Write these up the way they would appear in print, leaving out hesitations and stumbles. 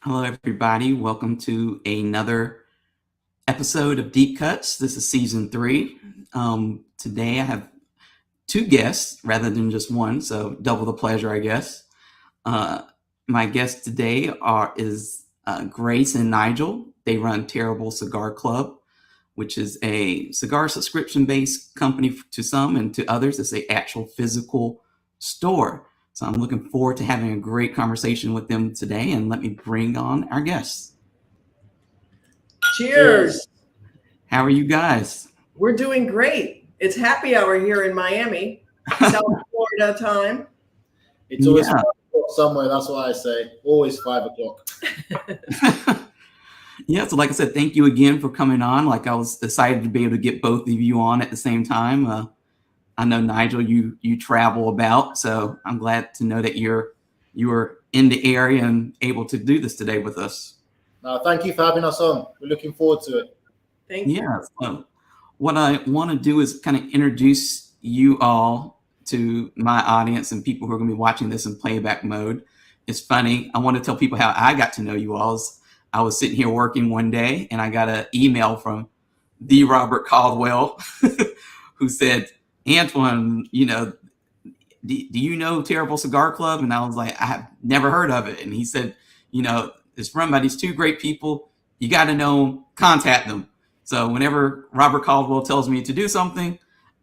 Hello, everybody. Welcome to another episode of Deep Cuts. This is season 3. Today I have two guests rather than just one, so double the pleasure, I guess. My guests today is Grace and Nigel. They run Terrible Cigar Club, which is a cigar subscription-based company to some, and to others, it's an actual physical store. So I'm looking forward to having a great conversation with them today, and let me bring on our guests. Cheers. How are you guys? We're doing great. It's happy hour here in Miami, South Florida time. It's always 5 o'clock somewhere. That's what I say. Always 5 o'clock. Yeah, so like I said, thank you again for coming on. Like, I was excited to be able to get both of you on at the same time. I know, Nigel, you travel about, so I'm glad to know that you're in the area and able to do this today with us. Thank you for having us on. We're looking forward to it. Thank you. Yeah. So what I want to do is kind of introduce you all to my audience and people who are going to be watching this in playback mode. It's funny. I want to tell people how I got to know you all. I was sitting here working one day and I got an email from the Robert Caldwell who said, Antoine, do you know Terrible Cigar Club? And I was like, I have never heard of it. And he said, it's run by these two great people. You got to know them, contact them. So whenever Robert Caldwell tells me to do something,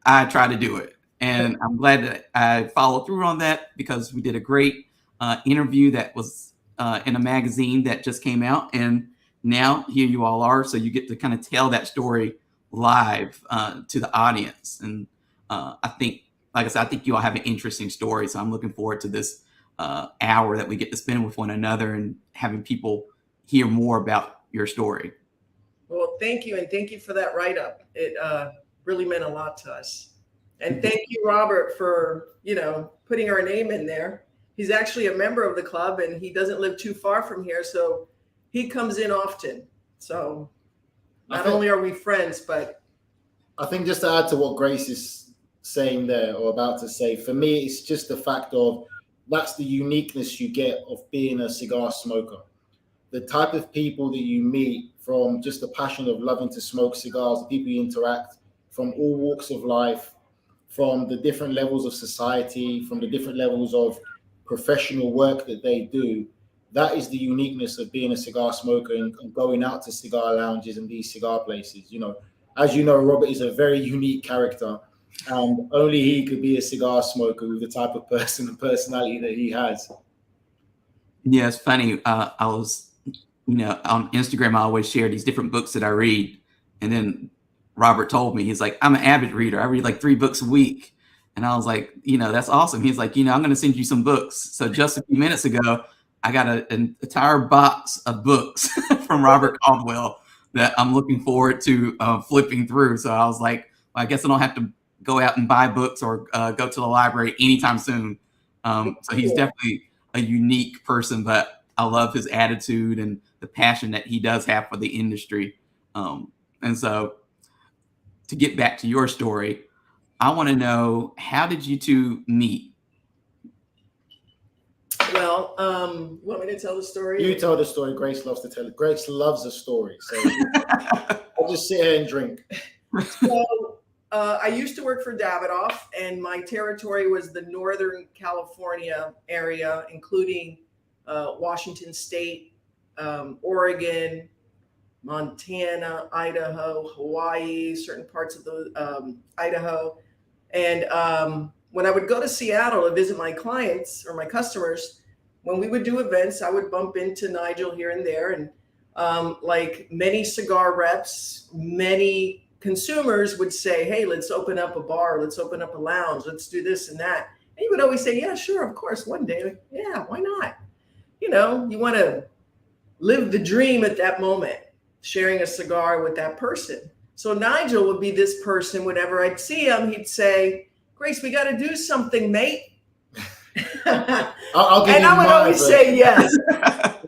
I try to do it. And I'm glad that I followed through on that, because we did a great interview that was in a magazine that just came out. And now here you all are. So you get to kind of tell that story live to the audience. And I think, like I said, I think you all have an interesting story. So I'm looking forward to this hour that we get to spend with one another and having people hear more about your story. Well, thank you. And thank you for that write-up. It really meant a lot to us. And thank you, Robert, for, putting our name in there. He's actually a member of the club and he doesn't live too far from here. So he comes in often. So not only are we friends, but I think just to add to what Grace is saying there or about to say, for me, it's just the fact of that's the uniqueness you get of being a cigar smoker. The type of people that you meet, from just the passion of loving to smoke cigars, the people you interact from all walks of life, from the different levels of society, from the different levels of professional work that they do. That is the uniqueness of being a cigar smoker and going out to cigar lounges and these cigar places. As you know, Robert is a very unique character, and only he could be a cigar smoker with the type of person and personality that he has. Yeah, it's funny. I was, on Instagram, I always share these different books that I read. And then Robert told me, he's like, I'm an avid reader. I read like 3 books a week. And I was like, that's awesome. He's like, I'm going to send you some books. So just a few minutes ago, I got an entire box of books from Robert Caldwell that I'm looking forward to flipping through. So I was like, well, I guess I don't have to go out and buy books or go to the library anytime soon. So he's definitely a unique person, but I love his attitude and the passion that he does have for the industry. And so to get back to your story, I want to know, how did you two meet? Well, you want me to tell the story? You tell the story. Grace loves to tell it. Grace loves a story. So I'll just sit here and drink. So I used to work for Davidoff, and my territory was the Northern California area, including Washington State, Oregon, Montana, Idaho, Hawaii, certain parts of the Idaho. And when I would go to Seattle to visit my clients or my customers, when we would do events, I would bump into Nigel here and there. And like many cigar reps, many consumers would say, hey, let's open up a bar, let's open up a lounge, let's do this and that. And he would always say, yeah, sure, of course, one day. Yeah, why not? You want to live the dream at that moment, sharing a cigar with that person. So Nigel would be this person. Whenever I'd see him, he'd say, Grace, we got to do something, mate. I'll give and you I would always say yes.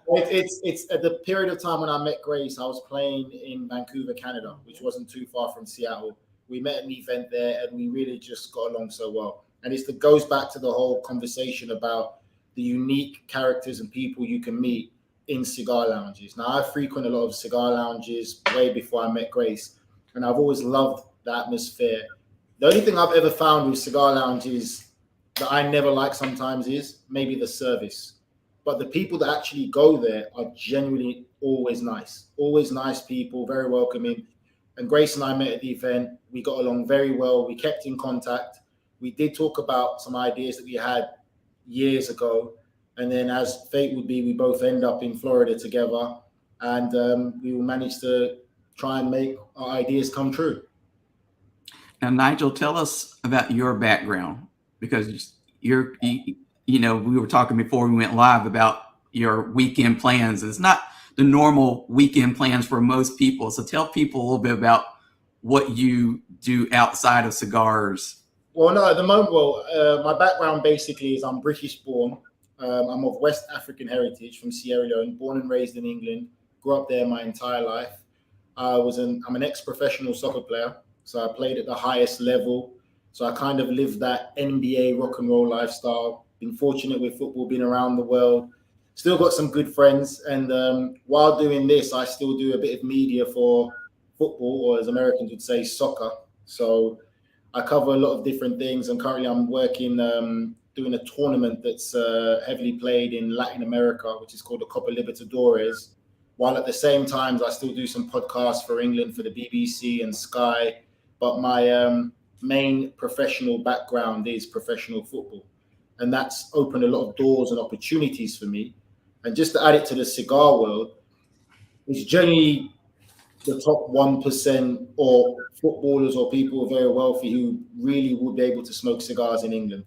It's at the period of time when I met Grace, I was playing in Vancouver, Canada, which wasn't too far from Seattle. We met at an event there and we really just got along so well. And it goes back to the whole conversation about the unique characters and people you can meet in cigar lounges. Now, I frequent a lot of cigar lounges way before I met Grace, and I've always loved the atmosphere. The only thing I've ever found with cigar lounges that I never like sometimes is maybe the service. But the people that actually go there are genuinely always nice people, very welcoming. And Grace and I met at the event. We got along very well. We kept in contact. We did talk about some ideas that we had years ago. And then, as fate would be, we both end up in Florida together. And we will manage to try and make our ideas come true. Now, Nigel, tell us about your background, because you know, we were talking before we went live about your weekend plans. It's not the normal weekend plans for most people. So tell people a little bit about what you do outside of cigars. Well, no, at the moment, my background basically is I'm British born. I'm of West African heritage from Sierra Leone, born and raised in England, grew up there my entire life. I'm an ex-professional soccer player, so I played at the highest level. So I kind of lived that NBA rock and roll lifestyle. Been fortunate with football, been around the world. Still got some good friends. And while doing this, I still do a bit of media for football, or as Americans would say, soccer. So I cover a lot of different things. And currently I'm working, doing a tournament that's heavily played in Latin America, which is called the Copa Libertadores. While at the same time, I still do some podcasts for England, for the BBC and Sky. But my main professional background is professional football. And that's opened a lot of doors and opportunities for me. And just to add it to the cigar world, it's generally the top 1% or footballers or people who are very wealthy who really would be able to smoke cigars in England.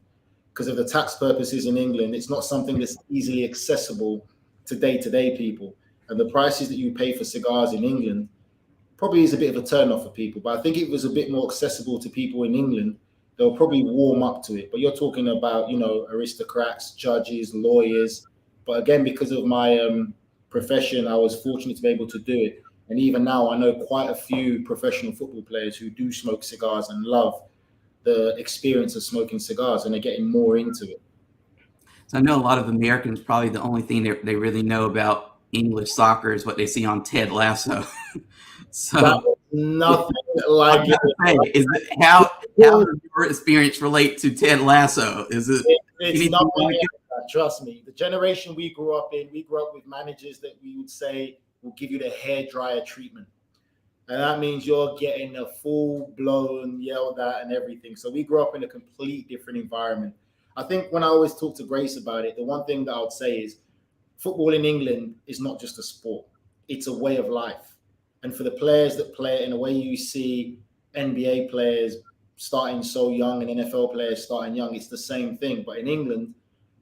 Because of the tax purposes in England, it's not something that's easily accessible to day-to-day people. And the prices that you pay for cigars in England probably is a bit of a turn-off for people. But I think if it was a bit more accessible to people in England, they'll probably warm up to it. But you're talking about, you know, aristocrats, judges, lawyers. But again, because of my profession, I was fortunate to be able to do it. And even now, I know quite a few professional football players who do smoke cigars and love the experience of smoking cigars, and they're getting more into it. So I know a lot of Americans, probably the only thing they really know about English soccer is what they see on Ted Lasso. So nothing like it. Is it how does your experience relate to Ted Lasso? Is it? It's not like that, trust me. The generation we grew up in, we grew up with managers that we would say will give you the hairdryer treatment. And that means you're getting a full-blown yelled at and everything. So we grew up in a complete different environment. I think when I always talk to Grace about it, the one thing that I would say is football in England is not just a sport. It's a way of life. And for the players that play it, in a way you see NBA players starting so young and NFL players starting young, it's the same thing. But in England,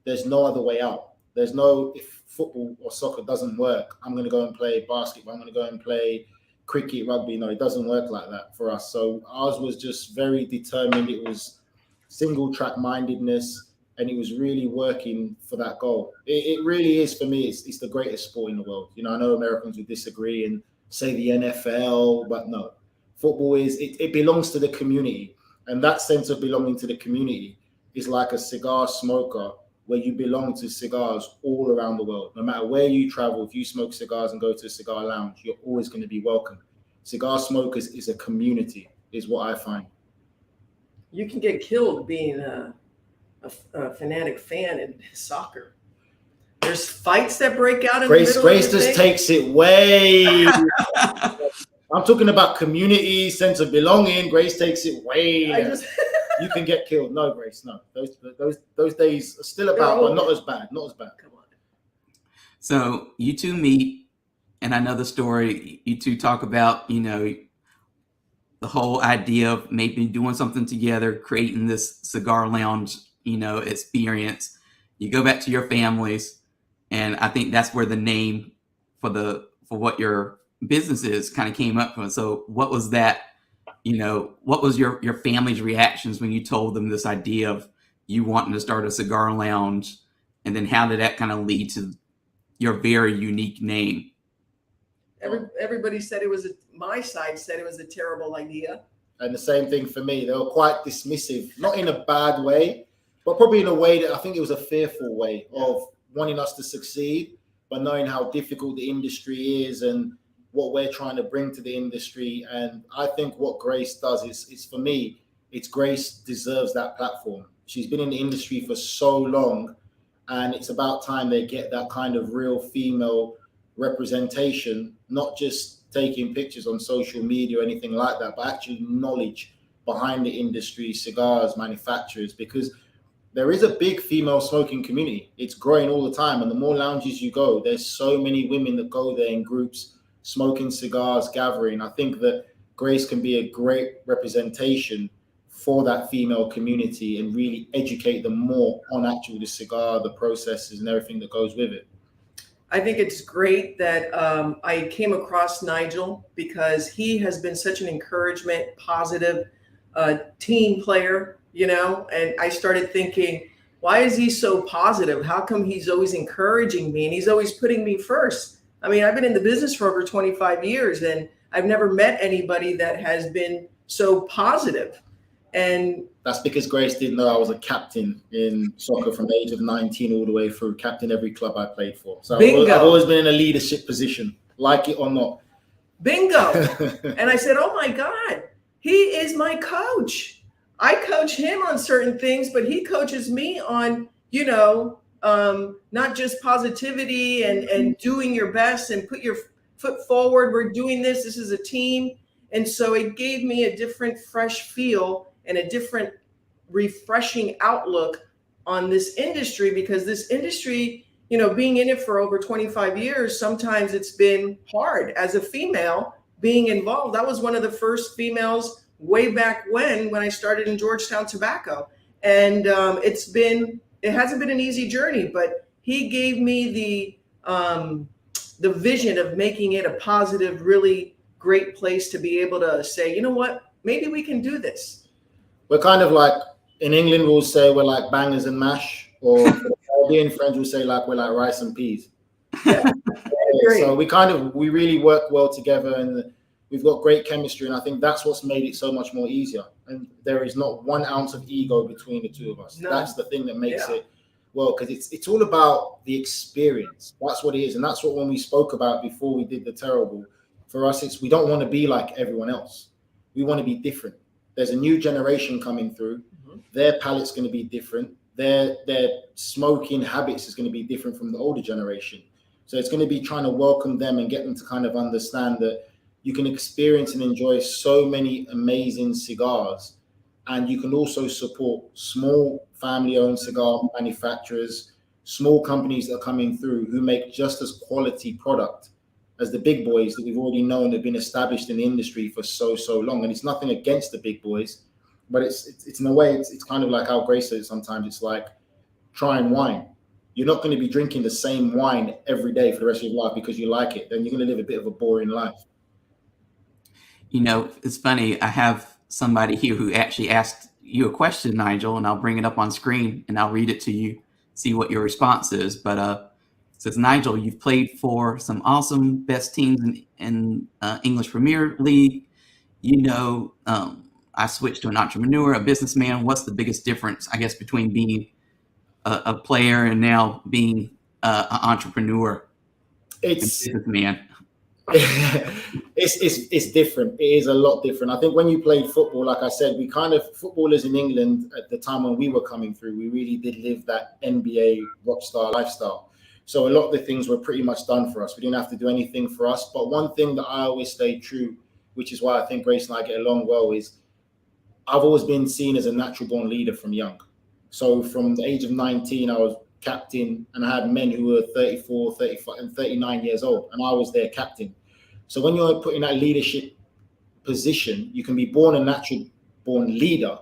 there's no other way out. There's no, if football or soccer doesn't work, I'm going to go and play basketball. I'm going to go and play cricket, rugby. No, it doesn't work like that for us. So ours was just very determined. It was single track mindedness, and it was really working for that goal. It really is, for me, it's the greatest sport in the world. You know, I know Americans would disagree and say the NFL, but no, football is, it belongs to the community. And that sense of belonging to the community is like a cigar smoker, where you belong to cigars all around the world. No matter where you travel, if you smoke cigars and go to a cigar lounge, you're always going to be welcome. Cigar smokers is a community, is what I find. You can get killed being a fanatic fan in soccer. There's fights that break out in the middle. Grace just takes it way. I'm talking about community, sense of belonging. Grace takes it way. You can get killed. No, Grace, no. Those days are still about, but not as bad. Not as bad. Come on. So you two meet, and I know the story. You two talk about, you know, the whole idea of maybe doing something together, creating this cigar lounge, you know, experience. You go back to your families, and I think that's where the name for what your business is kind of came up from. So what was that? You know, what was your family's reactions when you told them this idea of you wanting to start a cigar lounge? And then how did that kind of lead to your very unique name? Everybody said my side said it was a terrible idea. And the same thing for me. They were quite dismissive, not in a bad way, but probably in a way that I think it was a fearful way of wanting us to succeed. but knowing how difficult the industry is and what we're trying to bring to the industry. And I think what Grace does is for me, it's Grace deserves that platform. She's been in the industry for so long, and it's about time they get that kind of real female representation, not just taking pictures on social media or anything like that, but actually knowledge behind the industry, cigars, manufacturers, because there is a big female smoking community. It's growing all the time. And the more lounges you go, there's so many women that go there in groups, smoking cigars, gathering. I think that Grace can be a great representation for that female community and really educate them more on actually the cigar, the processes and everything that goes with it. I think it's great that I came across Nigel, because he has been such an encouragement, positive team player, you know, and I started thinking, why is he so positive? How come he's always encouraging me and he's always putting me first? I mean, I've been in the business for over 25 years and I've never met anybody that has been so positive. And that's because Grace didn't know I was a captain in soccer from the age of 19 all the way through, captain every club I played for. So I've always been in a leadership position, like it or not. Bingo. And I said, oh my God, he is my coach. I coach him on certain things, but he coaches me on, you know, not just positivity and doing your best and put your foot forward. We're doing this. This is a team. And so it gave me a different, fresh feel and a different, refreshing outlook on this industry, because this industry, you know, being in it for over 25 years, sometimes it's been hard as a female being involved. I was one of the first females way back when I started in Georgetown Tobacco. And it hasn't been an easy journey, but he gave me the vision of making it a positive, really great place to be able to say, you know what, maybe we can do this. We're kind of like, in England, we'll say we're like bangers and mash, or for the Caribbean friends will say like we're like rice and peas. Yeah. So we really work well together, and we've got great chemistry, and I think that's what's made it so much more easier. And there is not 1 ounce of ego between the two of us. No. That's the thing that makes it well, because it's all about the experience. That's what it is, and that's what when we spoke about before we did the Terrible. For us, it's we don't want to be like everyone else. We want to be different. There's a new generation coming through. Mm-hmm. Their palate's going to be different. Their smoking habits is going to be different from the older generation. So it's going to be trying to welcome them and get them to kind of understand that you can experience and enjoy so many amazing cigars, and you can also support small family-owned cigar manufacturers, small companies that are coming through who make just as quality product as the big boys that we've already known have been established in the industry for so long. And it's nothing against the big boys, but it's in a way, it's kind of like how Grace says sometimes, it's like trying wine. You're not going to be drinking the same wine every day for the rest of your life because you like it. Then you're going to live a bit of a boring life. You know, it's funny. I have somebody here who actually asked you a question, Nigel, and I'll bring it up on screen and I'll read it to you, see what your response is. But says, Nigel, you've played for some awesome best teams in English Premier League. You know, I switched to an entrepreneur, a businessman. What's the biggest difference, I guess, between being a player and now being an entrepreneur? It's businessman. It's different. It is a lot different. I think when you played football, like I said, we kind of, footballers in England at the time when we were coming through, we really did live that NBA rockstar lifestyle. So a lot of the things were pretty much done for us. We didn't have to do anything for us. But one thing that I always stayed true, which is why I think Grace and I get along well, is I've always been seen as a natural born leader from young. So from the age of 19, I was captain, and I had men who were 34, 35, and 39 years old, and I was their captain. So when you're put in that leadership position, you can be born a natural born leader,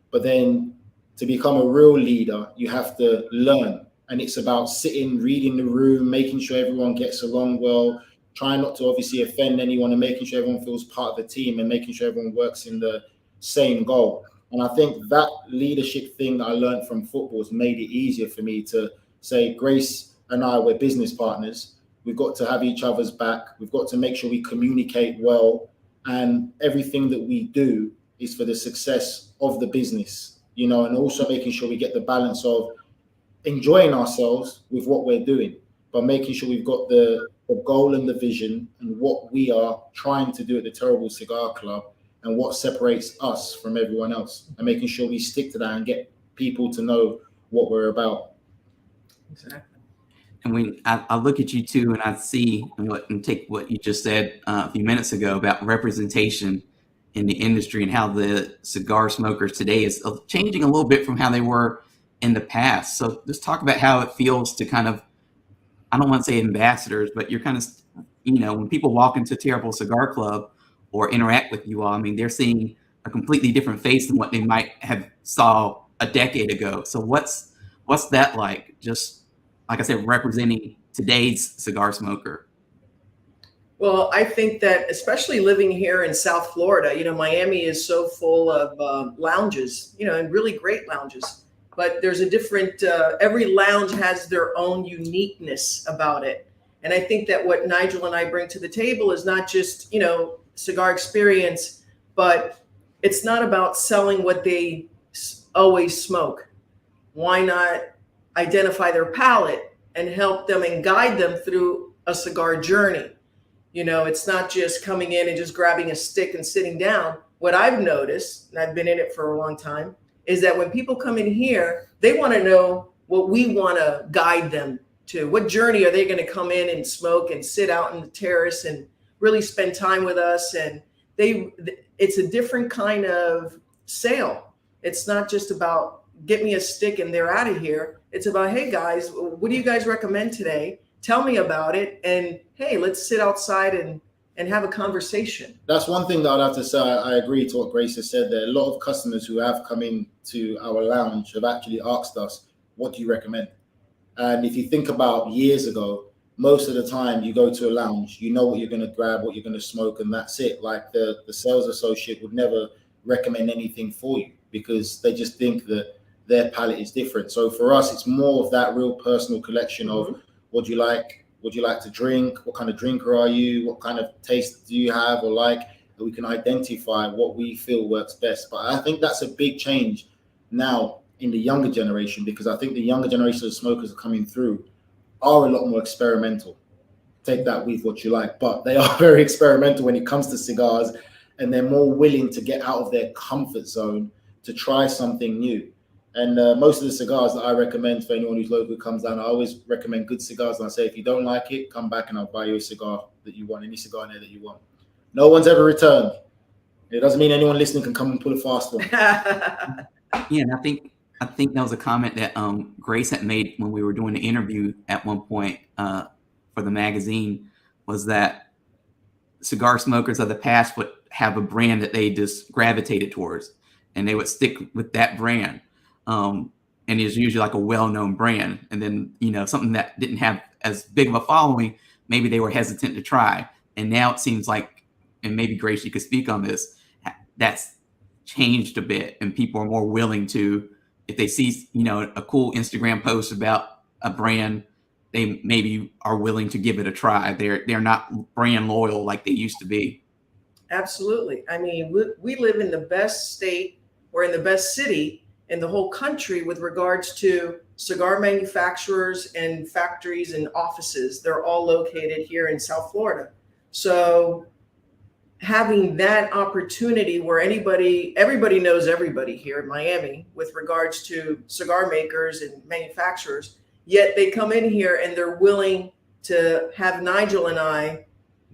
but then to become a real leader, you have to learn. And it's about sitting, reading the room, making sure everyone gets along well, trying not to obviously offend anyone, and making sure everyone feels part of the team and making sure everyone works in the same goal. And I think that leadership thing that I learned from football has made it easier for me to say, Grace and I, we're business partners. We've got to have each other's back. We've got to make sure we communicate well. And everything that we do is for the success of the business, you know, and also making sure we get the balance of enjoying ourselves with what we're doing. but making sure we've got the goal and the vision and what we are trying to do at the Terrible Cigar Club and what separates us from everyone else, and making sure we stick to that and get people to know what we're about. Exactly. And I look at you too, and I see and take what you just said a few minutes ago about representation in the industry and how the cigar smokers today is changing a little bit from how they were in the past. So let's talk about how it feels to kind of, I don't want to say ambassadors, but you're kind of, when people walk into Terrible Cigar Club or interact with you all, I mean, they're seeing a completely different face than what they might have saw a decade ago. So what's that like? Just like I said, representing today's cigar smoker. Well, I think that especially living here in South Florida, Miami is so full of lounges, and really great lounges. But there's a different, every lounge has their own uniqueness about it. And I think that what Nigel and I bring to the table is not just, cigar experience, but it's not about selling what they always smoke. Why not identify their palate and help them and guide them through a cigar journey? It's not just coming in and just grabbing a stick and sitting down. What I've noticed, and I've been in it for a long time, is that when people come in here, they want to know what we want to guide them to. What journey are they going to come in and smoke and sit out on the terrace and really spend time with us? And it's a different kind of sale. It's not just about get me a stick and they're out of here. It's about, hey guys, what do you guys recommend today? Tell me about it. And hey, let's sit outside and have a conversation. That's one thing that I'd have to say. I agree to what Grace has said there. A lot of customers who have come into our lounge have actually asked us, what do you recommend? And if you think about years ago, most of the time you go to a lounge, you know what you're going to grab, what you're going to smoke, and that's it. Like the sales associate would never recommend anything for you because they just think that their palate is different. So for us, it's more of that real personal collection of what do you like? What do you like to drink? What kind of drinker are you? What kind of taste do you have or like? That we can identify what we feel works best. But I think that's a big change now in the younger generation, because I think the younger generation of smokers are coming through are a lot more experimental. Take that with what you like, but they are very experimental when it comes to cigars, and they're more willing to get out of their comfort zone to try something new. And most of the cigars that I recommend for anyone who's local comes down, I always recommend good cigars. And I say, if you don't like it, come back and I'll buy you a cigar that you want, any cigar in there that you want. No one's ever returned. It doesn't mean anyone listening can come and pull a fast one. Yeah, and I think that was a comment that Grace had made when we were doing the interview at one point for the magazine, was that cigar smokers of the past would have a brand that they just gravitated towards, and they would stick with that brand. And it's usually like a well-known brand. And then, something that didn't have as big of a following, maybe they were hesitant to try. And now it seems like, and maybe Grace, you could speak on this, that's changed a bit. And people are more willing to, if they see, a cool Instagram post about a brand, they maybe are willing to give it a try. They're not brand loyal like they used to be. Absolutely. I mean, we live in the best state or in the best city in the whole country with regards to cigar manufacturers and factories and offices. They're all located here in South Florida. So having that opportunity where everybody knows everybody here in Miami with regards to cigar makers and manufacturers, yet they come in here and they're willing to have Nigel and I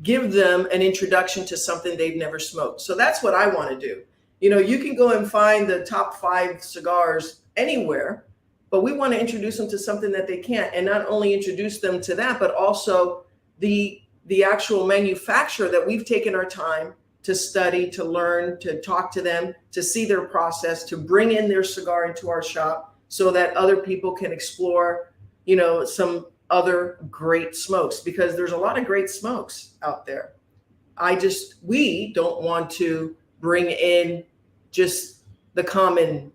give them an introduction to something they've never smoked. So that's what I want to do. You can go and find the top 5 cigars anywhere, but we want to introduce them to something that they can't. And not only introduce them to that, but also the actual manufacturer that we've taken our time to study, to learn, to talk to them, to see their process, to bring in their cigar into our shop so that other people can explore, some other great smokes, because there's a lot of great smokes out there. We don't want to bring in just the common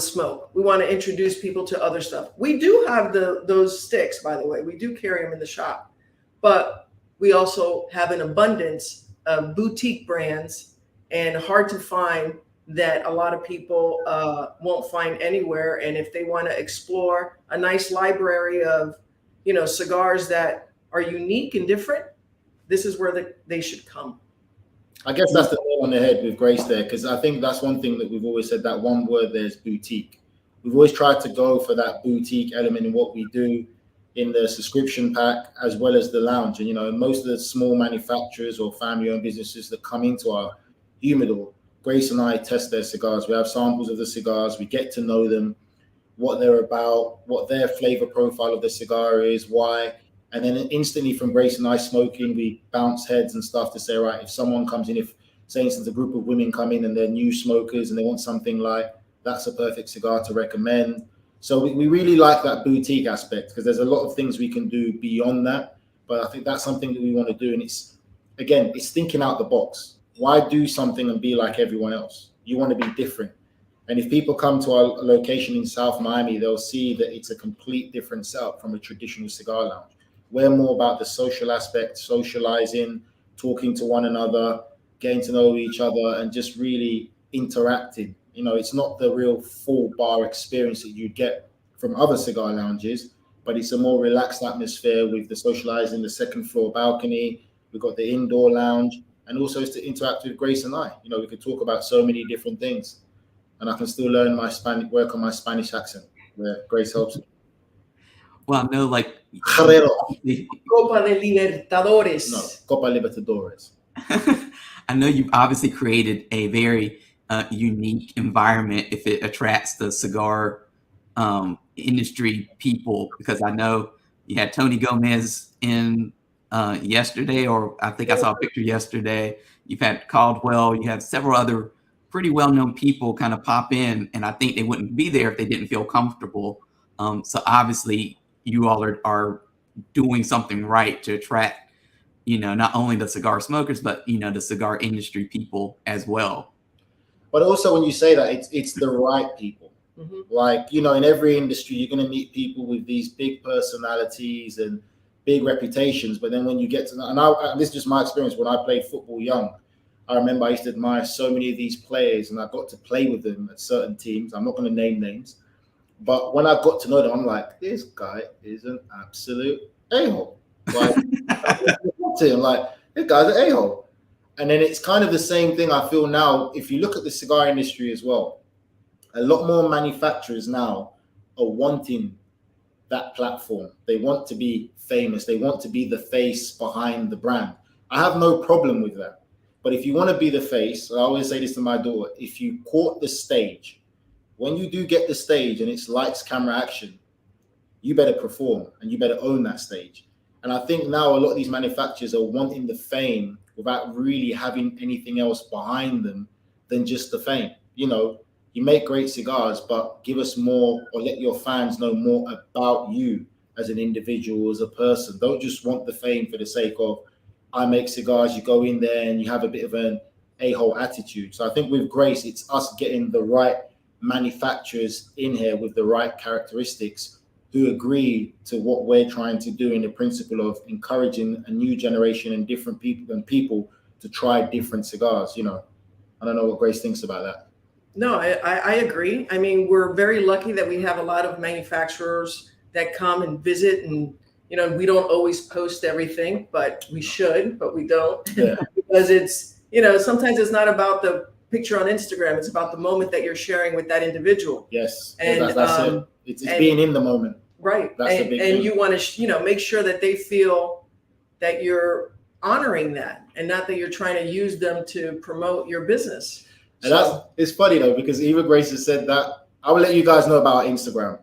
smoke. We want to introduce people to other stuff. We do have those sticks, by the way. We do carry them in the shop, but we also have an abundance of boutique brands and hard to find that a lot of people won't find anywhere. And if they want to explore a nice library of, cigars that are unique and different, this is where they should come. I guess that's the nail on the head with Grace there, because I think that's one thing that we've always said, that one word there is boutique. We've always tried to go for that boutique element in what we do in the subscription pack as well as the lounge. And, most of the small manufacturers or family-owned businesses that come into our humidor, Grace and I test their cigars. We have samples of the cigars. We get to know them, what they're about, what their flavor profile of the cigar is, why. And then instantly from Grace and I Smoking, we bounce heads and stuff to say, right, if someone comes in, if, say, instance, a group of women come in and they're new smokers and they want something light, that's a perfect cigar to recommend. So we really like that boutique aspect, because there's a lot of things we can do beyond that. But I think that's something that we want to do. And it's thinking out the box. Why do something and be like everyone else? You want to be different. And if people come to our location in South Miami, they'll see that it's a complete different setup from a traditional cigar lounge. We're more about the social aspect, socializing, talking to one another, getting to know each other, and just really interacting. It's not the real full bar experience that you get from other cigar lounges, but it's a more relaxed atmosphere with the socializing, the second floor balcony. We've got the indoor lounge, and also it's to interact with Grace and I. We could talk about so many different things, and I can still learn my Spanish, work on my Spanish accent, where Grace helps me. Well, I know, like Copa de Libertadores. No, Copa Libertadores. I know you've obviously created a very unique environment if it attracts the cigar industry people, because I know you had Tony Gomez in yesterday, or I think I saw a picture yesterday. You've had Caldwell. You have several other pretty well-known people kind of pop in, and I think they wouldn't be there if they didn't feel comfortable. So obviously you all are doing something right to attract, not only the cigar smokers, but, the cigar industry people as well. But also when you say that, it's the right people. Mm-hmm. Like, in every industry, you're going to meet people with these big personalities and big reputations. But then when you get to, and this is just my experience, when I played football young, I remember I used to admire so many of these players, and I got to play with them at certain teams. I'm not going to name names. But when I got to know them, I'm like, this guy is an absolute a-hole. Like, I'm like, this guy's an a-hole. And then it's kind of the same thing I feel now. If you look at the cigar industry as well, a lot more manufacturers now are wanting that platform. They want to be famous. They want to be the face behind the brand. I have no problem with that. But if you want to be the face, I always say this to my daughter, if you caught the stage, when you do get the stage and it's lights, camera, action, you better perform and you better own that stage. And I think now a lot of these manufacturers are wanting the fame without really having anything else behind them than just the fame. You make great cigars, but give us more, or let your fans know more about you as an individual, as a person. Don't just want the fame for the sake of, I make cigars. You go in there and you have a bit of an a-hole attitude. So I think with Grace, it's us getting the right manufacturers in here with the right characteristics who agree to what we're trying to do in the principle of encouraging a new generation and different people to try different cigars. I don't know what Grace thinks about that. No, I agree. I mean, we're very lucky that we have a lot of manufacturers that come and visit, and we don't always post everything, but we should, but we don't. Yeah. Because it's, sometimes it's not about the picture on Instagram. It's about the moment that you're sharing with that individual. Yes. And that's it. It's being in the moment. Right. That's a big thing. You want to, make sure that they feel that you're honoring that, and not that you're trying to use them to promote your business. And it's funny though, because even Grace has said that. I will let you guys know about our Instagram.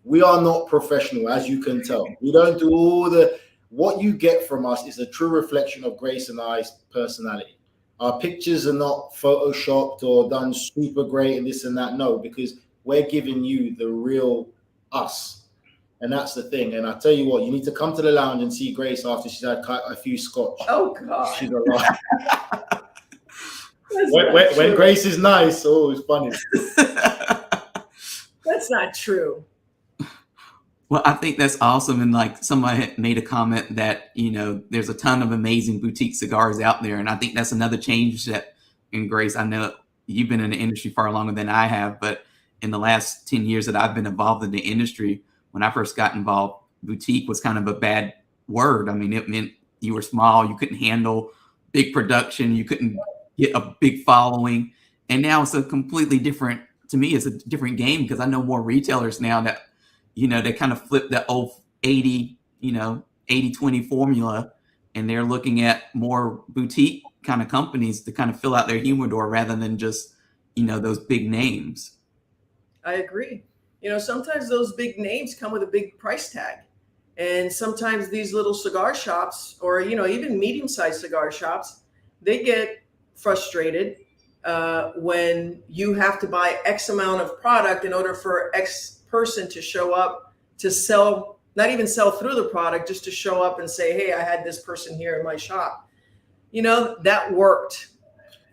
We are not professional, as you can tell. We don't do what you get from us is a true reflection of Grace and I's personality. Our pictures are not photoshopped or done super great and this and that. No, because we're giving you the real us. And that's the thing. And I tell you what, you need to come to the lounge and see Grace after she's had a few scotch. Oh, God. She's alive. When Grace is nice, it's funny. That's not true. Well, I think that's awesome. And like somebody had made a comment that, there's a ton of amazing boutique cigars out there. And I think that's another change that in Grace, I know you've been in the industry far longer than I have, but in the last 10 years that I've been involved in the industry, when I first got involved, boutique was kind of a bad word. I mean, it meant you were small, you couldn't handle big production, you couldn't get a big following. And now it's a completely different, to me, it's a different game, because I know more retailers now that, they kind of flip that old 80-20 formula, and they're looking at more boutique kind of companies to kind of fill out their humidor rather than just, those big names. I agree. Sometimes those big names come with a big price tag. And sometimes these little cigar shops, or, even medium-sized cigar shops, they get frustrated when you have to buy X amount of product in order for X person to show up to sell, not even sell through the product, just to show up and say, hey, I had this person here in my shop. That worked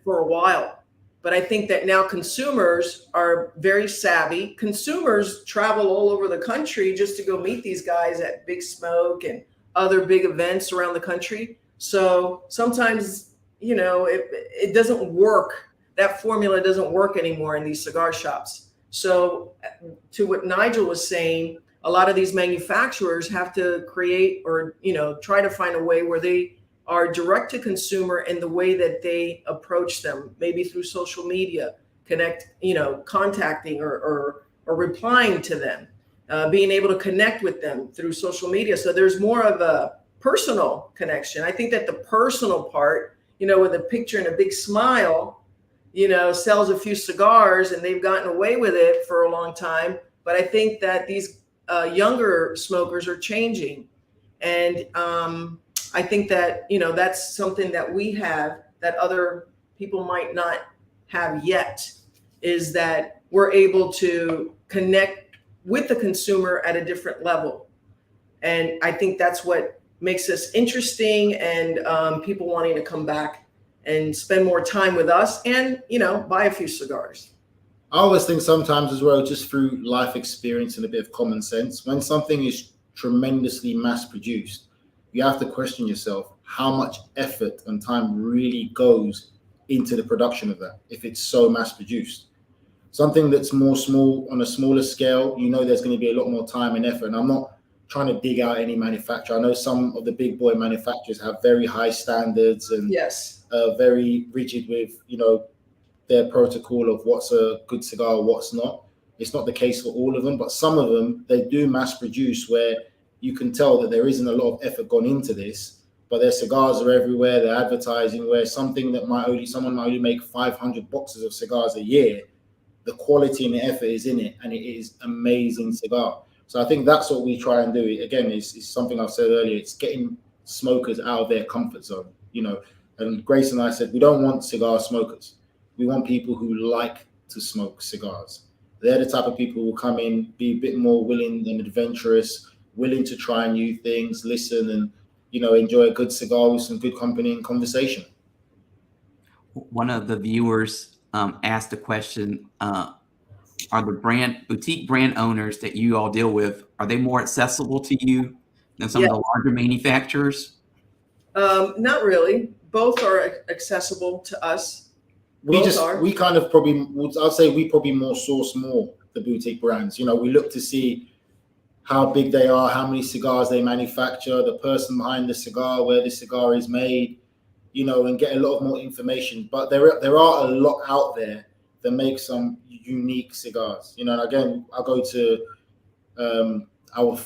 for a while. But I think that now consumers are very savvy. Consumers travel all over the country just to go meet these guys at Big Smoke and other big events around the country. So sometimes, it doesn't work. That formula doesn't work anymore in these cigar shops. So to what Nigel was saying, a lot of these manufacturers have to create or, try to find a way where they are direct to consumer in the way that they approach them, maybe through social media, contacting or replying to them, being able to connect with them through social media. So there's more of a personal connection. I think that the personal part, with a picture and a big smile, sells a few cigars, and they've gotten away with it for a long time. But I think that these younger smokers are changing. And I think that, that's something that we have that other people might not have yet, is that we're able to connect with the consumer at a different level. And I think that's what makes us interesting, and people wanting to come back and spend more time with us and, buy a few cigars. I always think sometimes as well, just through life experience and a bit of common sense, when something is tremendously mass produced, you have to question yourself how much effort and time really goes into the production of that if it's so mass produced. Something that's more small, on a smaller scale, there's going to be a lot more time and effort. And I'm not trying to dig out any manufacturer. I know some of the big boy manufacturers have very high standards and yes, very rigid with, their protocol of what's a good cigar, what's not. It's not the case for all of them, but some of them, they do mass produce where you can tell that there isn't a lot of effort gone into this, but their cigars are everywhere. They're advertising, where someone might only make 500 boxes of cigars a year. The quality and the effort is in it, and it is amazing cigar. So I think that's what we try and do. Again, it's something I've said earlier. It's getting smokers out of their comfort zone, And Grace and I said, we don't want cigar smokers. We want people who like to smoke cigars. They're the type of people who will come in, be a bit more willing and adventurous, willing to try new things, listen, and enjoy a good cigar with some good company and conversation. One of the viewers asked a question: are the boutique brand owners that you all deal with, are they more accessible to you than some of the larger manufacturers? Not really. Both are accessible to us. We kind of probably, I'd say we probably source more the boutique brands. We look to see how big they are, how many cigars they manufacture, the person behind the cigar, where the cigar is made, and get a lot more information. But there are a lot out there that make some unique cigars. And again, I'll go to our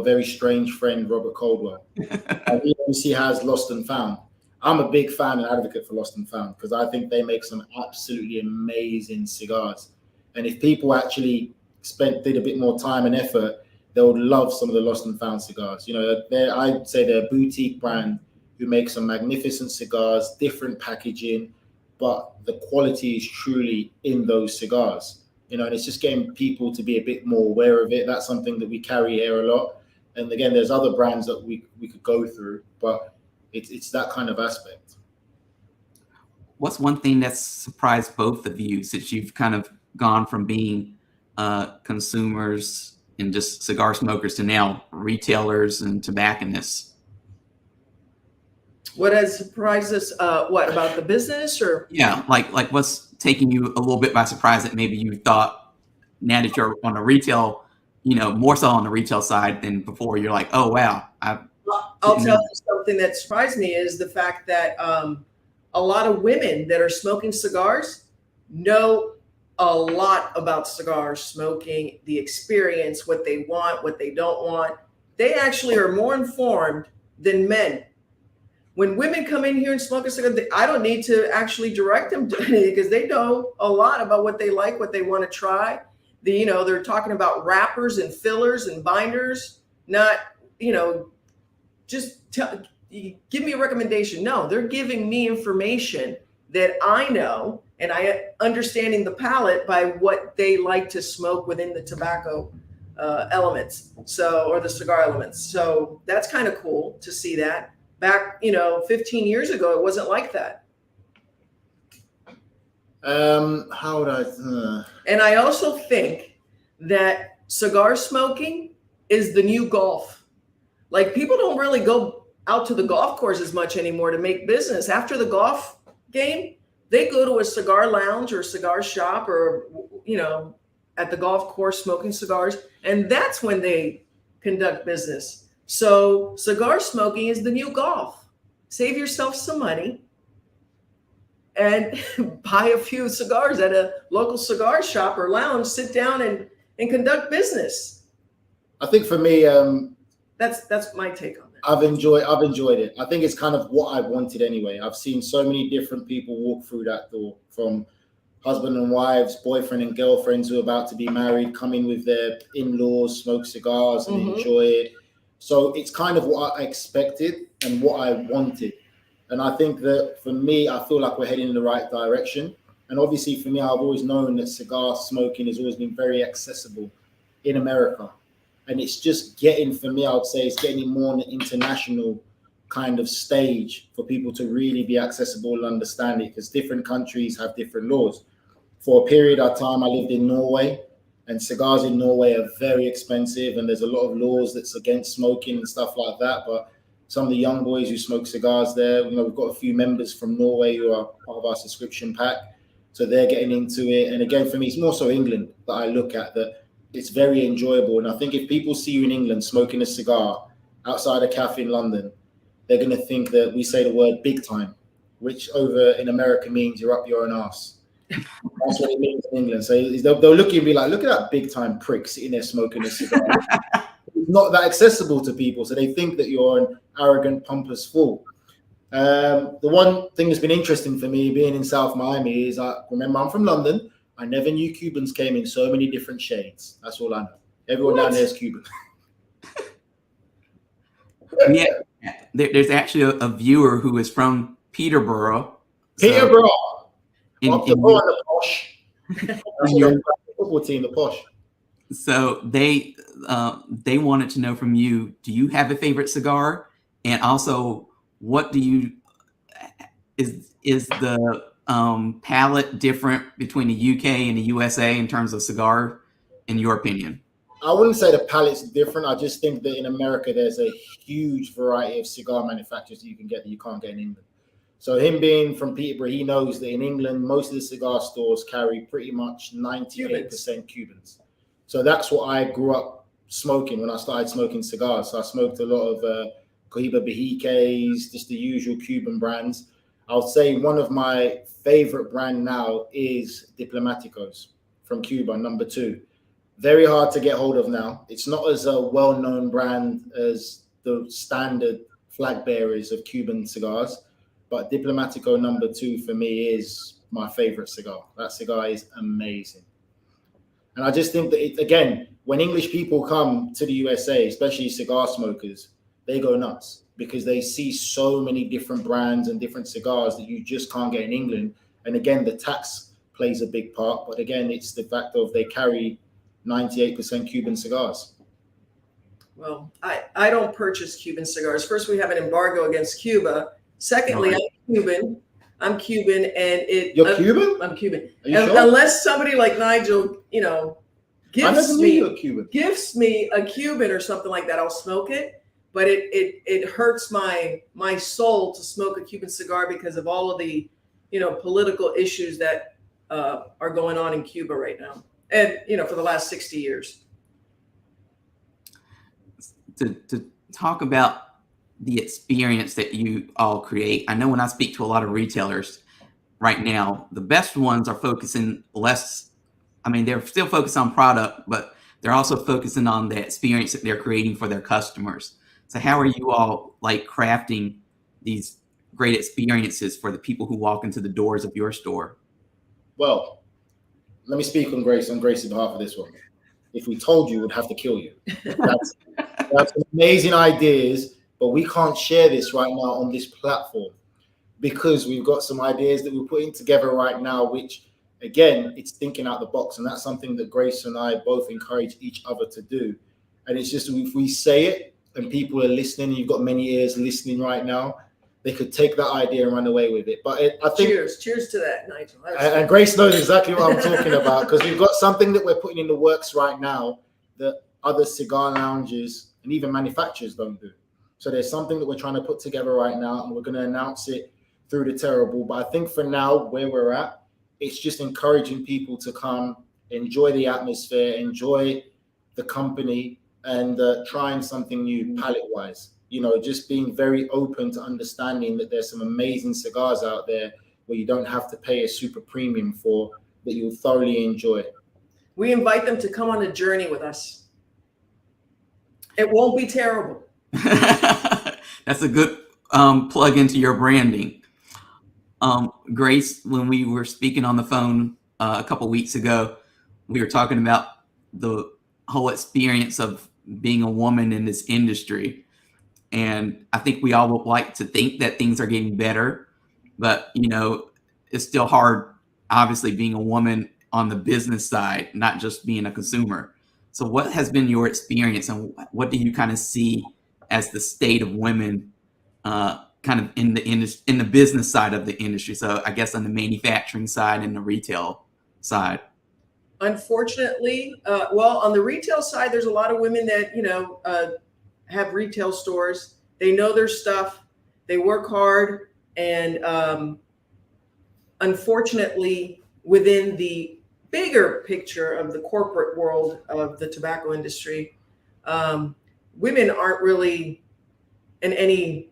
very strange friend, Robert Caldwell. He obviously has Lost and Found. I'm a big fan and advocate for Lost and Found because I think they make some absolutely amazing cigars. And if people actually did a bit more time and effort, they would love some of the Lost and Found cigars. I'd say they're a boutique brand who make some magnificent cigars, different packaging, but the quality is truly in those cigars. And it's just getting people to be a bit more aware of it. That's something that we carry here a lot. And again, there's other brands that we could go through, but it's that kind of aspect. What's one thing that's surprised both of you since you've kind of gone from being consumers and just cigar smokers to now retailers and tobacconists? What has surprised us? What about the business, or? Yeah, like what's taking you a little bit by surprise that maybe you thought now that you're on a retail, more so on the retail side than before. You're like, oh wow, I'll tell you something that surprised me is the fact that a lot of women that are smoking cigars know a lot about cigar smoking, the experience, what they want, what they don't want. They actually are more informed than men. When women come in here and smoke a cigar, I don't need to actually direct them to anything because they know a lot about what they like, what they want to try. They're talking about wrappers and fillers and binders, not, just give me a recommendation. No, they're giving me information that I know, and I understanding the palate by what they like to smoke within the tobacco elements, or the cigar elements. So that's kind of cool to see that. Back, 15 years ago, it wasn't like that. How would I? And I also think that cigar smoking is the new golf. Like, people don't really go out to the golf course as much anymore to make business. After the golf game, they go to a cigar lounge or cigar shop or, at the golf course smoking cigars. And that's when they conduct business. So cigar smoking is the new golf. Save yourself some money and buy a few cigars at a local cigar shop or lounge, sit down and conduct business. I think for me, that's my take on that. I've enjoyed it. I think it's kind of what I wanted anyway. I've seen so many different people walk through that door, from husband and wives, boyfriend and girlfriends who are about to be married, come in with their in-laws, smoke cigars and enjoy it. So it's kind of what I expected and what I wanted. And I think that for me, I feel like we're heading in the right direction. And obviously for me, I've always known that cigar smoking has always been very accessible in America. And it's just getting, for me, I would say it's getting more on the international kind of stage for people to really be accessible and understand it, because different countries have different laws. For a period of time, I lived in Norway, and cigars in Norway are very expensive, and there's a lot of laws that's against smoking and stuff like that. But some of the young boys who smoke cigars there, we've got a few members from Norway who are part of our subscription pack, so they're getting into it. And again, for me, it's more so England that I look at, that it's very enjoyable. And I think if people see you in England smoking a cigar outside a cafe in London, they're going to think that we say the word big time, which over in America means you're up your own ass. That's what it means in England. So they'll look at you and be like, look at that big time prick sitting there smoking a cigar. It's not that accessible to people, so they think that you're an arrogant, pompous fool. The one thing that's been interesting for me being in South Miami is, remember, I'm from London. I never knew Cubans came in so many different shades. That's all I know. Everyone down there is Cuban. Yeah, there's actually a viewer who is from Peterborough. Peterborough. The posh. The football team, the posh. So they wanted to know from you, do you have a favorite cigar? And also, what do you, is the palate different between the UK and the USA in terms of cigar, in your opinion? I wouldn't say the palate's different. I just think that in America, there's a huge variety of cigar manufacturers that you can get that you can't get in England. So him being from Peterborough, he knows that in England, most of the cigar stores carry pretty much 98% Cubans. So that's what I grew up smoking when I started smoking cigars. So I smoked a lot of Cohiba Bejiques, just the usual Cuban brands. I'll say one of my favorite brand now is Diplomáticos from Cuba, number 2. Very hard to get hold of now. It's not as a well-known brand as the standard flag bearers of Cuban cigars, but Diplomático number 2 for me is my favorite cigar. That cigar is amazing. And I just think that, again, when English people come to the USA, especially cigar smokers, they go nuts because they see so many different brands and different cigars that you just can't get in England. And again, the tax plays a big part. But again, it's the fact of they carry 98% Cuban cigars. Well, I don't purchase Cuban cigars. First, we have an embargo against Cuba. Secondly, I'm Cuban, and You're Cuban? I'm Cuban. Are you sure? Unless somebody like Nigel, gifts me a Cuban or something like that, I'll smoke it. But it hurts my soul to smoke a Cuban cigar because of all of the political issues that are going on in Cuba right now, and for the last 60 years. to talk about the experience that you all create. I know when I speak to a lot of retailers right now, the best ones are focusing less. I mean, they're still focused on product, but they're also focusing on the experience that they're creating for their customers. So how are you all like crafting these great experiences for the people who walk into the doors of your store? Well, let me speak on Grace's behalf of this one. If we told you, we'd have to kill you. That's amazing ideas, but we can't share this right now on this platform because we've got some ideas that we're putting together right now, which again, it's thinking out the box. And that's something that Grace and I both encourage each other to do. And it's just, if we say it and people are listening, and you've got many ears listening right now, they could take that idea and run away with it. But I think cheers to that, Nigel. And Grace knows exactly what I'm talking about, because we've got something that we're putting in the works right now that other cigar lounges and even manufacturers don't do. So there's something that we're trying to put together right now, and we're going to announce it through the Terrible. But I think for now, where we're at, it's just encouraging people to come, enjoy the atmosphere, enjoy the company, and trying something new palate-wise. You know, just being very open to understanding that there's some amazing cigars out there where you don't have to pay a super premium for, that you'll thoroughly enjoy. We invite them to come on a journey with us. It won't be terrible. That's a good plug into your branding. Grace, when we were speaking on the phone a couple weeks ago, we were talking about the whole experience of being a woman in this industry. And I think we all would like to think that things are getting better, but you know, it's still hard, obviously, being a woman on the business side, not just being a consumer. So what has been your experience, and what do you kind of see as the state of women kind of in the business side of the industry? So I guess on the manufacturing side and the retail side. Unfortunately, well, on the retail side, there's a lot of women that, you know, have retail stores. They know their stuff. They work hard. And unfortunately, within the bigger picture of the corporate world of the tobacco industry, women aren't really in any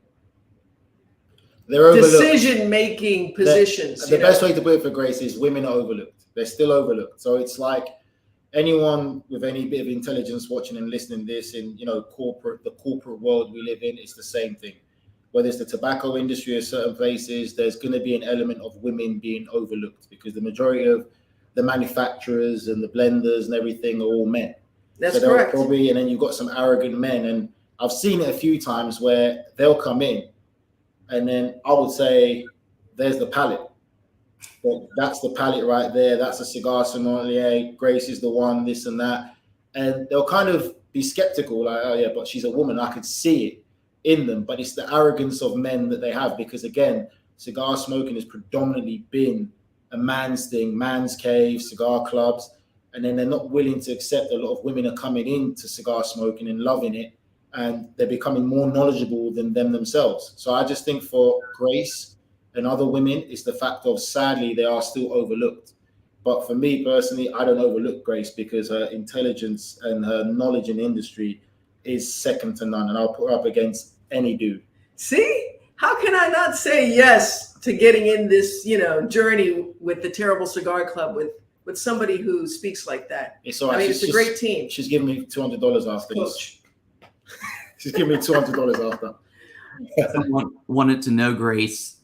decision-making positions. The best way to put it for Grace is women are overlooked. They're still overlooked. So it's like anyone with any bit of intelligence watching and listening to this in, you know, the corporate world we live in, it's the same thing. Whether it's the tobacco industry or certain places, there's going to be an element of women being overlooked because the majority of the manufacturers and the blenders and everything are all men. That's correct. Probably, and then you've got some arrogant men, and I've seen it a few times where they'll come in, and then I would say, "There's the palate. Well, that's the palate right there. That's a cigar sommelier. Grace is the one, this and that," and they'll kind of be skeptical, like, "Oh yeah, but she's a woman. I could see it in them." But it's the arrogance of men that they have, because again, cigar smoking has predominantly been a man's thing, man's cave, cigar clubs. And then they're not willing to accept a lot of women are coming into cigar smoking and loving it, and they're becoming more knowledgeable than them themselves. So I just think for Grace and other women, it's the fact of, sadly, they are still overlooked. But for me personally, I don't overlook Grace because her intelligence and her knowledge in the industry is second to none, and I'll put her up against any dude. See, how can I not say yes to getting in this, you know, journey with the Terrible Cigar Club with somebody who speaks like that? It's all right. I mean, it's a great team. She's giving me $200 after Coach. She's giving me $200 after. Someone wanted to know, Grace,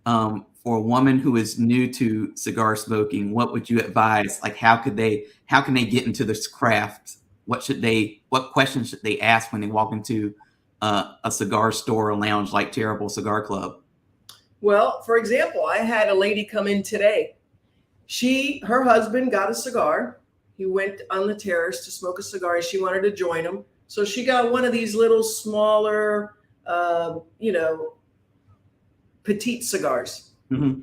for a woman who is new to cigar smoking, what would you advise? Like, how can they get into this craft? What questions should they ask when they walk into a cigar store or lounge like Terrible Cigar Club? Well, for example, I had a lady come in today. Her husband got a cigar. He went on the terrace to smoke a cigar, and she wanted to join him. So she got one of these little smaller, you know, petite cigars. Mm-hmm.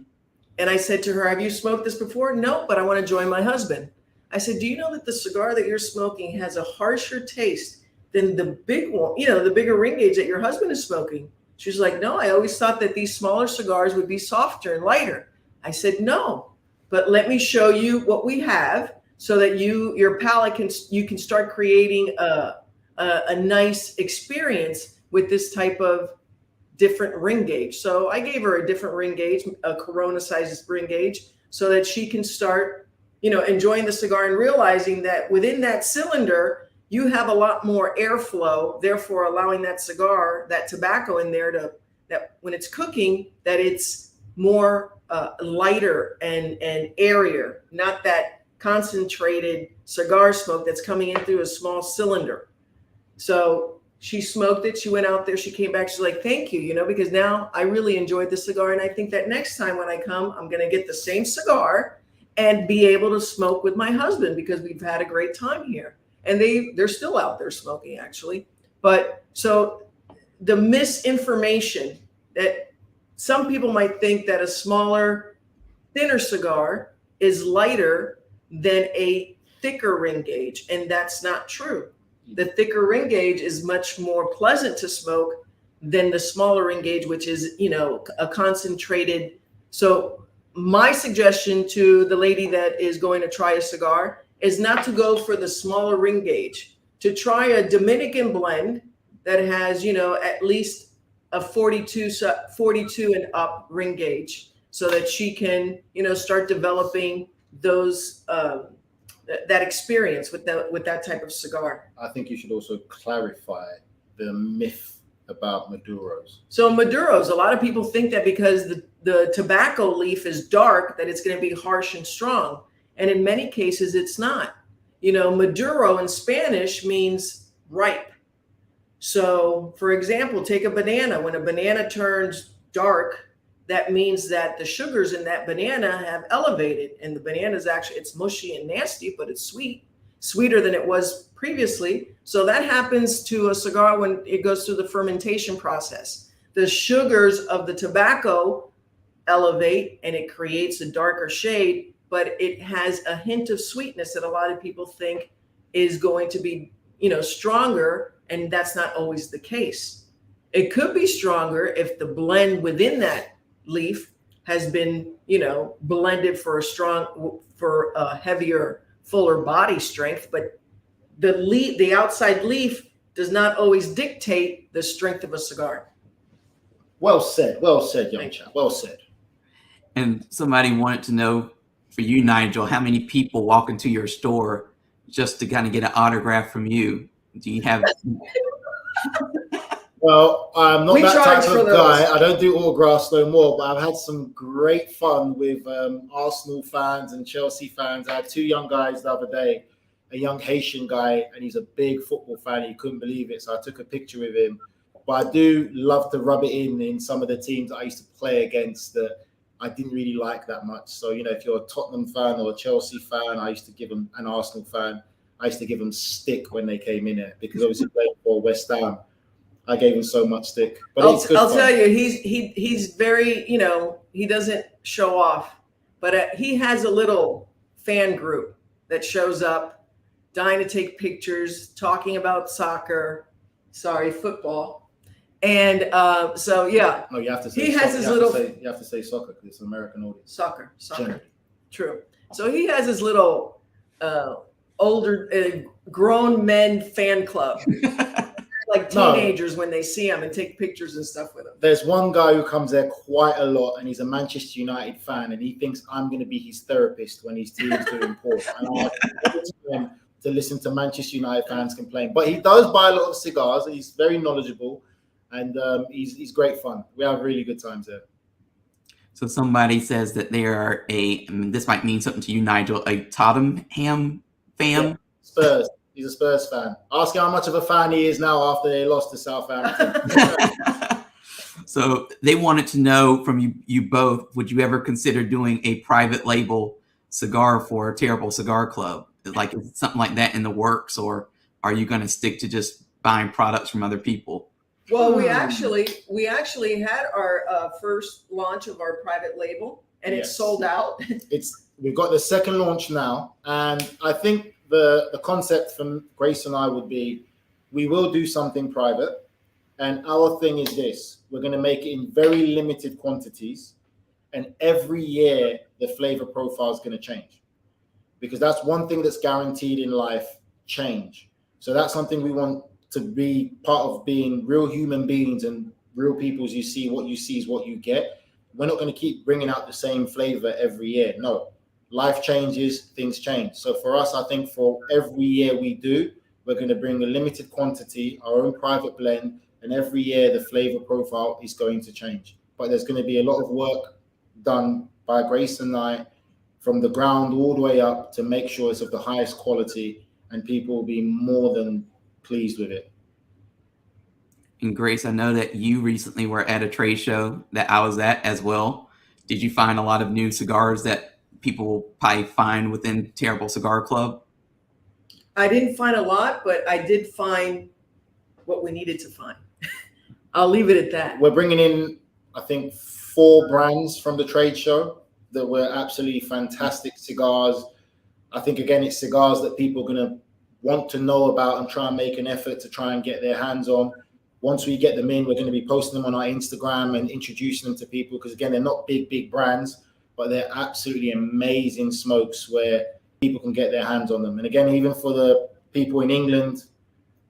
And I said to her, "Have you smoked this before?" "No, but I want to join my husband." I said, "Do you know that the cigar that you're smoking has a harsher taste than the big one, you know, the bigger ring gauge that your husband is smoking?" She was like, "No, I always thought that these smaller cigars would be softer and lighter." I said, "No, but let me show you what we have so that your palate you can start creating a a nice experience with this type of different ring gauge. So I gave her a different ring gauge, a Corona sized ring gauge, so that she can start, enjoying the cigar and realizing that within that cylinder, you have a lot more airflow, therefore allowing that cigar, that tobacco in there that when it's cooking, that it's more lighter and airier, not that concentrated cigar smoke that's coming in through a small cylinder. So she smoked it. She went out there. She came back. She's like, thank you, because now I really enjoyed the cigar. And I think that next time when I come, I'm going to get the same cigar and be able to smoke with my husband because we've had a great time here. And they're still out there smoking, actually. But so the misinformation that some people might think that a smaller, thinner cigar is lighter than a thicker ring gauge. And that's not true. The thicker ring gauge is much more pleasant to smoke than the smaller ring gauge, which is, a concentrated. So my suggestion to the lady that is going to try a cigar is not to go for the smaller ring gauge, to try a Dominican blend that has, at least a 42 and up ring gauge so that she can, start developing those, that experience with that type of cigar. I think you should also clarify the myth about Maduros. So Maduros, a lot of people think that because the tobacco leaf is dark, that it's going to be harsh and strong. And in many cases, it's not. Maduro in Spanish means ripe. So, for example, take a banana. When a banana turns dark, that means that the sugars in that banana have elevated, and the banana is actually, it's mushy and nasty, but it's sweet, sweeter than it was previously. So that happens to a cigar when it goes through the fermentation process. The sugars of the tobacco elevate and it creates a darker shade, but it has a hint of sweetness that a lot of people think is going to be, stronger, and that's not always the case. It could be stronger if the blend within that leaf has been, blended for a heavier, fuller body strength, but the outside leaf does not always dictate the strength of a cigar. Well said, young chap. Well said. And somebody wanted to know for you, Nigel, how many people walk into your store just to kind of get an autograph from you? Do you have? Well, I'm not that type of guy. I don't do autographs no more, but I've had some great fun with Arsenal fans and Chelsea fans. I had two young guys the other day, a young Haitian guy, and he's a big football fan. He couldn't believe it, so I took a picture with him. But I do love to rub it in some of the teams I used to play against that I didn't really like that much. So, if you're a Tottenham fan or a Chelsea fan, I used to give them, an Arsenal fan, I used to give them stick when they came in here because obviously playing for West Ham. I gave him so much stick. But I'll tell you, he's very, he doesn't show off, but he has a little fan group that shows up, dying to take pictures, talking about football. And so, yeah. No, you have to say he has his little. You have to say soccer because it's an American audience. Soccer. Generally. True. So he has his little older grown men fan club. Like teenagers when they see him and take pictures and stuff with him. There's one guy who comes there quite a lot, and he's a Manchester United fan, and he thinks I'm going to be his therapist when his team's doing poor. And I want him to listen to Manchester United fans complain. But he does buy a lot of cigars. He's very knowledgeable, and he's great fun. We have really good times there. So somebody says that they are this might mean something to you, Nigel, a Tottenham fan? Yeah, Spurs. He's a Spurs fan. Ask him how much of a fan he is now after they lost to Southampton. So they wanted to know from you both, would you ever consider doing a private label cigar for Terrible Cigar Club? Like, is something like that in the works, or are you going to stick to just buying products from other people? Well, we actually had our first launch of our private label, and It's sold out. We've got the second launch now, and I think the concept from Grace and I would be, we will do something private, and our thing is this: we're going to make it in very limited quantities, and every year the flavor profile is going to change, because that's one thing that's guaranteed in life: change. So that's something we want to be part of being real human beings and real people. As you see, what you see is what you get. We're not going to keep bringing out the same flavor every year. No, life changes, things change. So for us, I think for every year we do, we're going to bring a limited quantity, our own private blend, and every year the flavor profile is going to change. But there's going to be a lot of work done by Grace and I from the ground all the way up to make sure it's of the highest quality and people will be more than pleased with it. And Grace, I know that you recently were at a trade show that I was at as well. Did you find a lot of new cigars that people will probably find within Terrible Cigar Club? I didn't find a lot, but I did find what we needed to find. I'll leave it at that. We're bringing in, I think, 4 brands from the trade show that were absolutely fantastic cigars. I think, again, it's cigars that people are going to want to know about and try and make an effort to try and get their hands on. Once we get them in, we're going to be posting them on our Instagram and introducing them to people because, again, they're not big brands, but they're absolutely amazing smokes where people can get their hands on them. And again, even for the people in England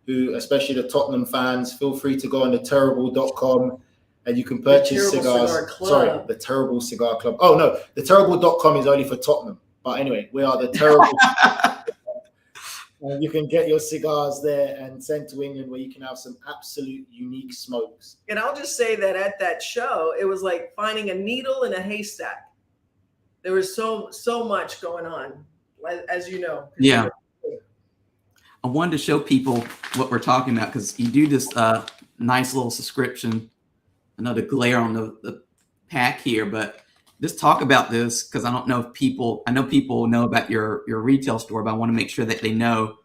who, especially the Tottenham fans, feel free to go on the terrible.com and you can purchase cigars. Sorry, the Terrible Cigar Club. Oh, no, the terrible.com is only for Tottenham. But anyway, we are the Terrible. And you can get your cigars there and send to England where you can have some absolute unique smokes. And I'll just say that at that show, it was like finding a needle in a haystack. There was so much going on, as you know. Yeah. I wanted to show people what we're talking about because you do this nice little subscription. I know the glare on the pack here, but just talk about this because I don't know if people, I know people know about your retail store, but I want to make sure that they know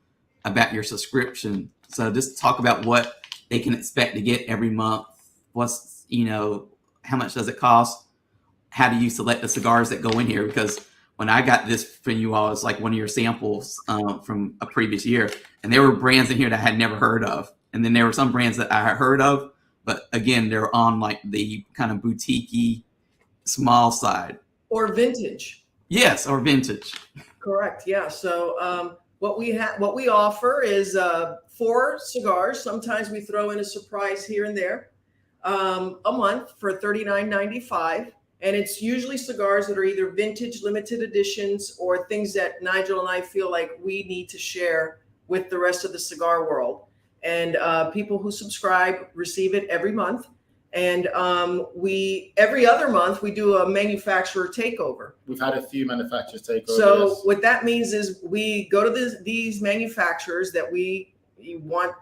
about your subscription. So just talk about what they can expect to get every month. What's, how much does it cost? How do you select the cigars that go in here? Because when I got this from you all, it's like one of your samples from a previous year. And there were brands in here that I had never heard of. And then there were some brands that I had heard of, but again, they're on like the kind of boutique-y, small side. Or vintage. Yes, or vintage. Correct. Yeah. So what we offer is 4 cigars. Sometimes we throw in a surprise here and there a month for $39.95. And it's usually cigars that are either vintage, limited editions, or things that Nigel and I feel like we need to share with the rest of the cigar world. And people who subscribe receive it every month. And every other month we do a manufacturer takeover. We've had a few manufacturers take over. So yes. What that means is we go to these manufacturers that we want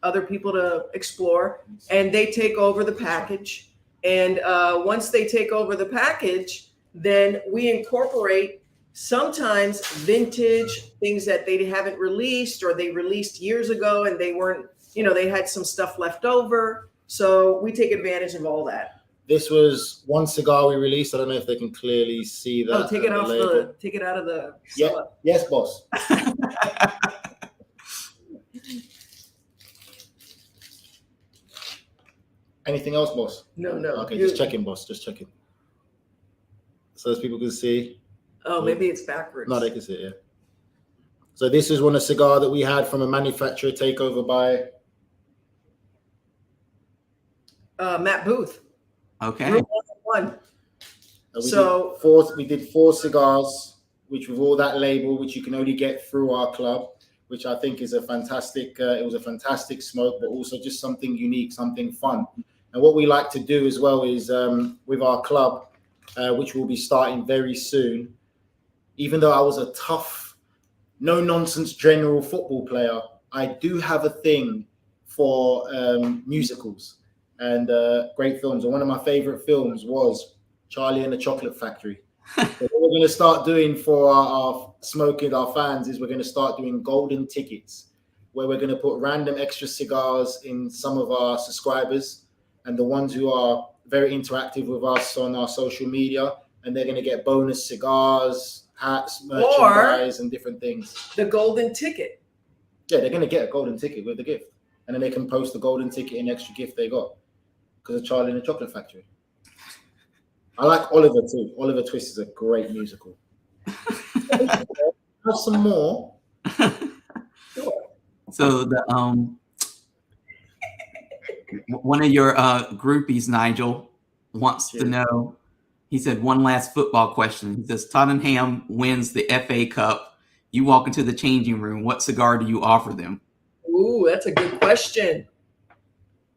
other people to explore, and they take over the package. And once they take over the package, then we incorporate sometimes vintage things that they haven't released or they released years ago and they weren't, they had some stuff left over. So we take advantage of all that. This was one cigar we released. I don't know if they can clearly see that. Oh, take it out of the. Yeah. Yes, boss. Anything else, boss? No. Okay, just checking, boss. Just checking. So as people can see. Oh, maybe it's backwards. No, they can see it, yeah. So this is a cigar that we had from a manufacturer takeover by Matt Booth. Okay. We did 4 cigars, which with all that label, which you can only get through our club, which I think is a fantastic. It was a fantastic smoke, but also just something unique, something fun. And what we like to do as well is with our club, which will be starting very soon. Even though I was a tough, no-nonsense general football player, I do have a thing for musicals and great films. And one of my favorite films was Charlie and the Chocolate Factory. So what we're going to start doing for our smoking, our fans, is we're going to start doing golden tickets, where we're going to put random extra cigars in some of our subscribers and the ones who are very interactive with us on our social media, and they're going to get bonus cigars, hats, merchandise, and different things. The golden ticket. Yeah, they're going to get a golden ticket with the gift, and then they can post the golden ticket and extra gift they got because of Charlie and the Chocolate Factory. I like Oliver too. Oliver Twist is a great musical. Have some more. So One of your groupies, Nigel, wants to know. He said one last football question. He says Tottenham wins the FA Cup. You walk into the changing room. What cigar do you offer them? Ooh, that's a good question.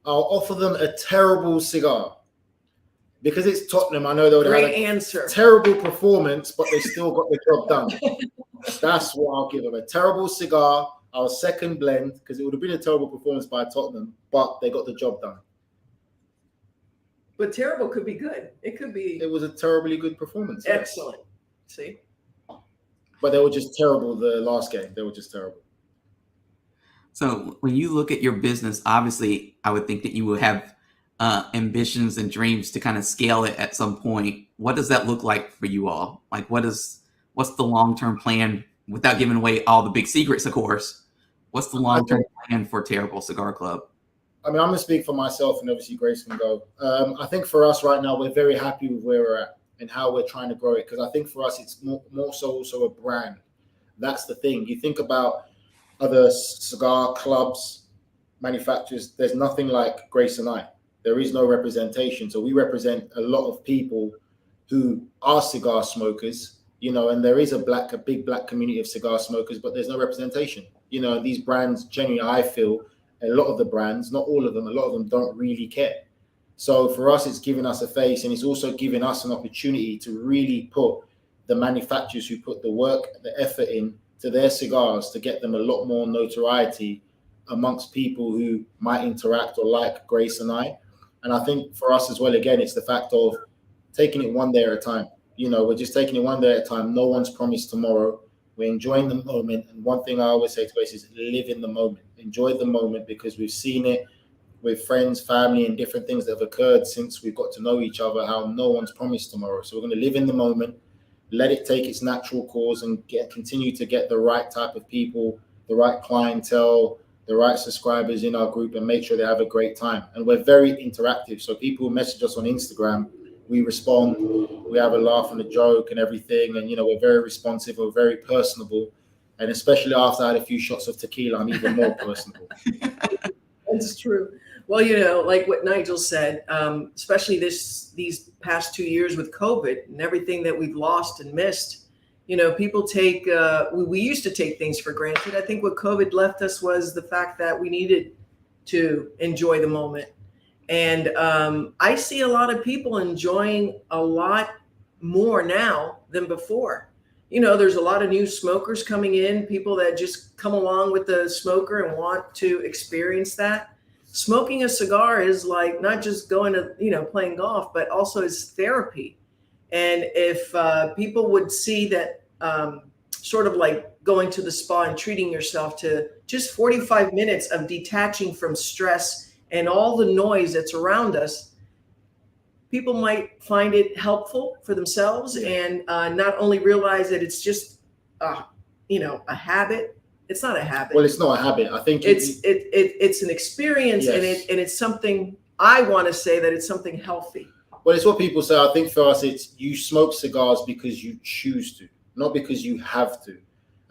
I'll offer them a terrible cigar. Because it's Tottenham, I know they would have had a terrible performance, but they still got the job done. That's what I'll give them. A terrible cigar, our second blend, because it would have been a terrible performance by Tottenham, but they got the job done. But terrible could be good. It could be. It was a terribly good performance. Excellent. Yes. See? But they were just terrible the last game. They were just terrible. So when you look at your business, obviously, I would think that you will have ambitions and dreams to kind of scale it at some point. What does that look like for you all? Like, what's the long-term plan, without giving away all the big secrets, of course? What's the long-term plan for Terrible Cigar Club? I mean, I'm going to speak for myself, and obviously Grace can go. I think for us right now, we're very happy with where we're at and how we're trying to grow it. Because I think for us, it's more so also a brand. That's the thing. You think about other cigar clubs, manufacturers, there's nothing like Grace and I. There is no representation. So we represent a lot of people who are cigar smokers, and there is a big black community of cigar smokers, but there's no representation. And these brands, generally, I feel a lot of the brands, not all of them, a lot of them don't really care. So for us, it's giving us a face, and it's also giving us an opportunity to really put the manufacturers who put the work, the effort in to their cigars to get them a lot more notoriety amongst people who might interact or like Grace and I. And I think for us as well, again, it's the fact of taking it one day at a time. We're just taking it one day at a time. No one's promised tomorrow. We're enjoying the moment. And one thing I always say to Grace is live in the moment. Enjoy the moment, because we've seen it with friends, family, and different things that have occurred since we've got to know each other, how no one's promised tomorrow. So we're going to live in the moment, let it take its natural course, and continue to get the right type of people, the right clientele, the right subscribers in our group, and make sure they have a great time. And we're very interactive. So people who message us on Instagram, we respond, we have a laugh and a joke and everything. And, we're very responsive, we're very personable. And especially after I had a few shots of tequila, I'm even more personable. That's true. Well, like what Nigel said, especially these past 2 years with COVID and everything that we've lost and missed, people take, we used to take things for granted. I think what COVID left us was the fact that we needed to enjoy the moment. And I see a lot of people enjoying a lot more now than before. There's a lot of new smokers coming in, people that just come along with the smoker and want to experience that. Smoking a cigar is like not just going to, playing golf, but also is therapy. And if people would see that sort of like going to the spa and treating yourself to just 45 minutes of detaching from stress and all the noise that's around us, people might find it helpful for themselves and not only realize that it's just, a habit. It's not a habit. Well, it's not a habit. I think it's an experience, yes. and it's something, I want to say that it's something healthy. Well, it's what people say. I think for us, it's you smoke cigars because you choose to, not because you have to.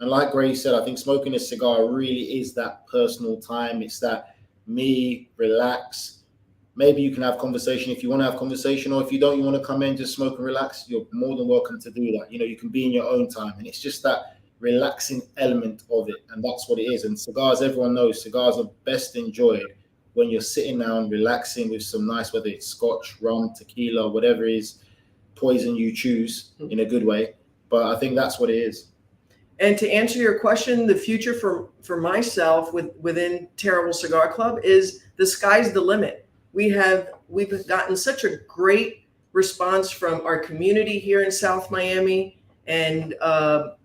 And like Grace said, I think smoking a cigar really is that personal time. It's that me, relax. Maybe you can have conversation if you want to have conversation, or if you don't, you want to come in, just smoke and relax. You're more than welcome to do that. You can be in your own time. And it's just that relaxing element of it. And that's what it is. And cigars, everyone knows, cigars are best enjoyed when you're sitting down, relaxing with some nice, whether it's scotch, rum, tequila, whatever it is, poison you choose in a good way. But I think that's what it is. And to answer your question, the future for myself within Terrible Cigar Club is the sky's the limit. We've gotten such a great response from our community here in South Miami and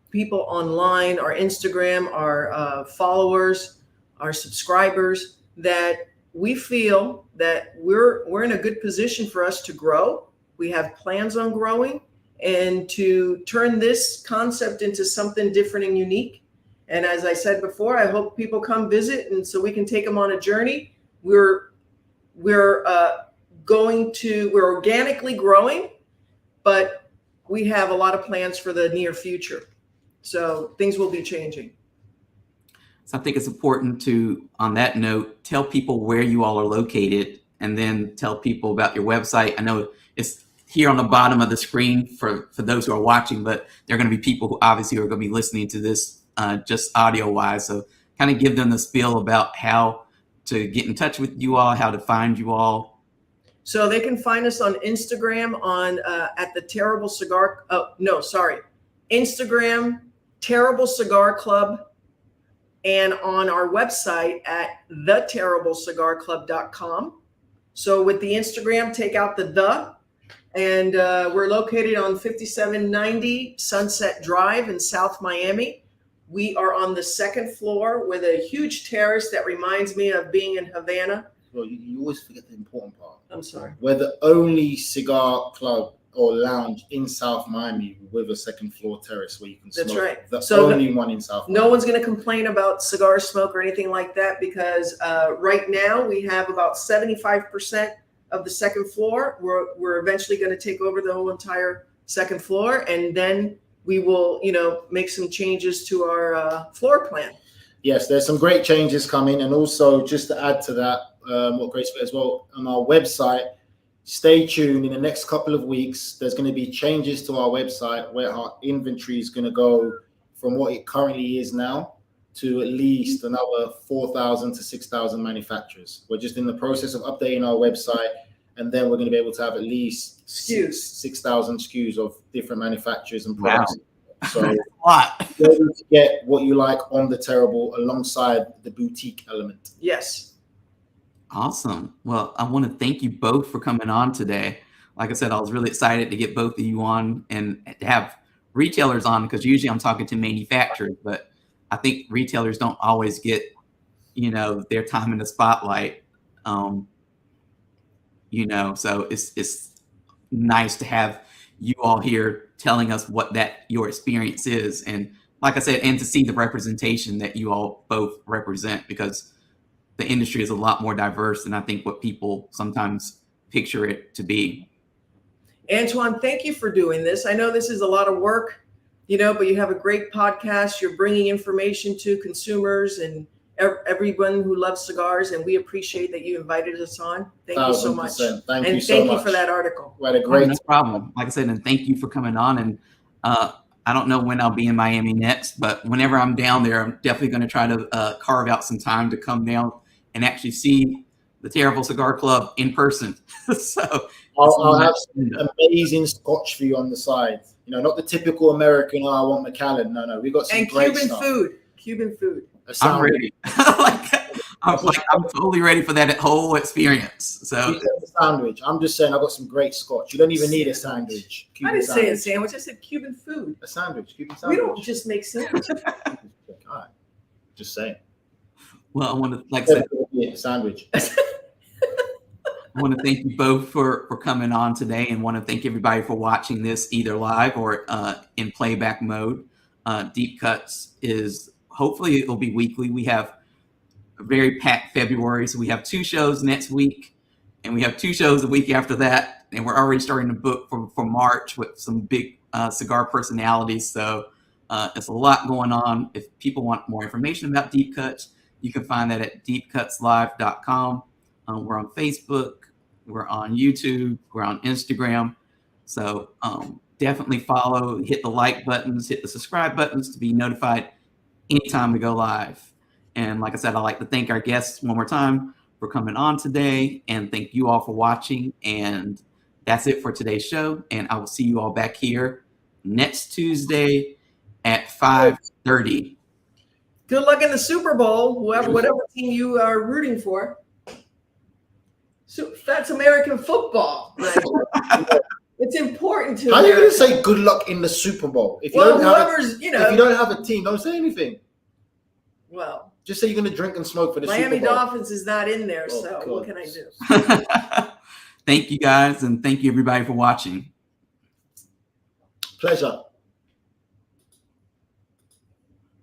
people online, our Instagram, our followers, our subscribers, that we feel that we're in a good position for us to grow. We have plans on growing and to turn this concept into something different and unique. And as I said before, I hope people come visit, and so we can take them on a journey. We're organically growing, but we have a lot of plans for the near future. So things will be changing. So I think it's important to, on that note, tell people where you all are located, and then tell people about your website. I know it's here on the bottom of the screen for those who are watching, but there are going to be people who obviously are going to be listening to this just audio wise. So kind of give them the spiel about how to get in touch with you all, how to find you all. So they can find us on Instagram on at the Terrible Cigar. Instagram Terrible Cigar Club, and on our website at theterriblecigarclub.com. So with the Instagram, take out the, and we're located on 5790 Sunset Drive in South Miami. We are on the second floor with a huge terrace that reminds me of being in Havana. Well, you always forget the important part. I'm sorry. We're the only cigar club or lounge in South Miami with a second floor terrace where you can smoke. That's right. The So only one in South Miami. No one's going to complain about cigar smoke or anything like that, because right now we have about 75% of the second floor. We're eventually going to take over the whole entire second floor, and then we will, make some changes to our floor plan. Yes, there's some great changes coming. And also, just to add to that, what Grace said as well, on our website, stay tuned. In the next couple of weeks, there's going to be changes to our website where our inventory is going to go from what it currently is now to at least another 4,000 to 6,000 manufacturers. We're just in the process of updating our website, and then we're going to be able to have at least 6,000 SKUs of different manufacturers and products. Wow. So a lot. you're able to get what you like on the Terrible alongside the boutique element. Yes. Awesome. Well, I want to thank you both for coming on today. Like I said, I was really excited to get both of you on and to have retailers on, because usually I'm talking to manufacturers, but I think retailers don't always get, their time in the spotlight. So it's nice to have you all here telling us what your experience is. And like I said, and to see the representation that you all both represent, because the industry is a lot more diverse than I think what people sometimes picture it to be. Antoine, thank you for doing this. I know this is a lot of work, but you have a great podcast. You're bringing information to consumers and everyone who loves cigars, and we appreciate that you invited us on. Thank you so much. Thank you so much. And thank you for that article. We had a great no problem. Like I said, and thank you for coming on. And I don't know when I'll be in Miami next, but whenever I'm down there, I'm definitely going to try to carve out some time to come down and actually see the Terrible Cigar Club in person. So I'll have some amazing scotch for you on the side. Not the typical American, I want Macallan. No, we got some great Cuban stuff. Cuban food. I'm ready. I'm totally ready for that whole experience. So a sandwich. I'm just saying, I've got some great scotch. You don't even need a sandwich. I didn't say a sandwich. I said Cuban food. A sandwich. Cuban sandwich. We don't just make sandwiches. All right. Just saying. Well, I want to, like I said, sandwich. I want to thank you both for coming on today, and want to thank everybody for watching this either live or in playback mode. Deep Cuts is, hopefully it will be weekly. We have a very packed February, so we have 2 shows next week, and we have 2 shows the week after that, and we're already starting to book for March with some big cigar personalities. So it's a lot going on. If people want more information about Deep Cuts, you can find that at deepcutslive.com. We're on Facebook, we're on YouTube, we're on Instagram. So definitely follow, hit the like buttons, hit the subscribe buttons to be notified anytime we go live. And like I said, I'd like to thank our guests one more time for coming on today, and thank you all for watching. And that's it for today's show. And I will see you all back here next Tuesday at 5:30. Good luck in the Super Bowl, whatever team you are rooting for. So that's American football. Right? It's important to. How are you going to say good luck in the Super Bowl if you don't have if you don't have a team? Don't say anything. Well, just say you're going to drink and smoke for the Super Bowl. Miami Dolphins is not in there, so what can I do? Thank you guys, and thank you everybody for watching. Pleasure.